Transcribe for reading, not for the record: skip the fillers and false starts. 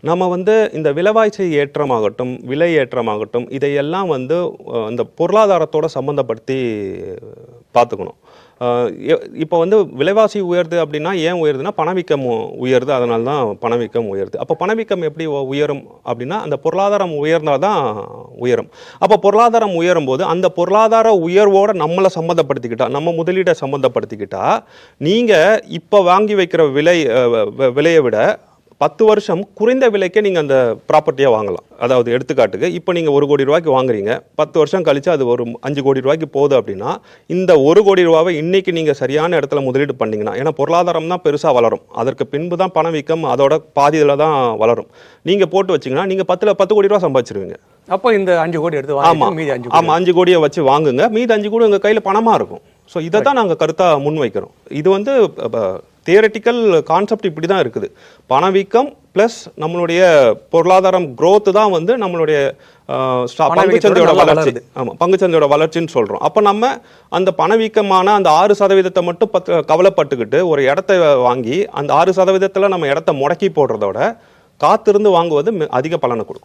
நம்ம வந்து இந்த விலைவாசி ஏற்றமாகட்டும், விலை ஏற்றமாகட்டும், இதையெல்லாம் வந்து இந்த பொருளாதாரத்தோட சம்மந்தப்படுத்தி பார்த்துக்கணும். இப்போ வந்து விலைவாசி உயருது அப்படின்னா ஏன் உயருதுன்னா பணவீக்கம் உயருது, அதனால தான் பணவீக்கம் உயருது. அப்போ பணவீக்கம் எப்படி உயரும் அப்படின்னா அந்த பொருளாதாரம் உயர்ந்தால் தான் உயரும். அப்போ பொருளாதாரம் உயரும் போது அந்த பொருளாதார உயர்வோட நம்மளை சம்மந்தப்படுத்திக்கிட்டா, நம்ம முதலீடை சம்மந்தப்படுத்திக்கிட்டா, நீங்கள் இப்போ வாங்கி வைக்கிற விலையை விட 10 வருஷம் குறைந்த விலைக்கே நீங்கள் அந்த ப்ராப்பர்ட்டியாக வாங்கலாம். அதாவது எடுத்துக்காட்டுக்கு இப்போ நீங்கள் 1 கோடி ரூபாய்க்கு வாங்குறீங்க, 10 வருஷம் கழிச்சு அது ஒரு 5 கோடி ரூபாய்க்கு போகுது அப்படின்னா, இந்த 1 கோடி ரூபாவை இன்னைக்கு நீங்கள் சரியான இடத்துல முதலீடு பண்ணீங்கன்னா, ஏன்னா பொருளாதாரம் தான் பெருசாக வளரும், அதற்கு பின்பு தான் பணவீக்கம் அதோட பாதியில் தான் வளரும். நீங்கள் போட்டு வச்சிங்கன்னா நீங்கள் 10 கோடி ரூபா சம்பாதிச்சிருவீங்க. அப்போ இந்த 5 கோடி எடுத்து ஆமாம், மீதி 5 கோடியை வச்சு வாங்குங்க, மீதி 5 கோடி உங்கள் கையில் பணமாக இருக்கும். ஸோ இதை தான் நாங்கள் கருத்தாக முன் வைக்கிறோம். இது வந்து தியரட்டிக்கல் கான்செப்ட் இப்படி தான் இருக்குது. பணவீக்கம் ப்ளஸ் நம்மளுடைய பொருளாதாரம் க்ரோத்து தான் வந்து நம்மளுடைய பங்குச்சந்தையோட வளர்ச்சி. ஆமாம், பங்குச்சந்தையோட வளர்ச்சின்னு சொல்கிறோம். அப்போ நம்ம அந்த பணவீக்கமான அந்த 6% மட்டும் கவலைப்பட்டுக்கிட்டு ஒரு இடத்த வாங்கி அந்த 6% நம்ம இடத்த முடக்கி போடுறதோட காத்திருந்து வாங்குவது அதிக பலனை கொடுக்கும்.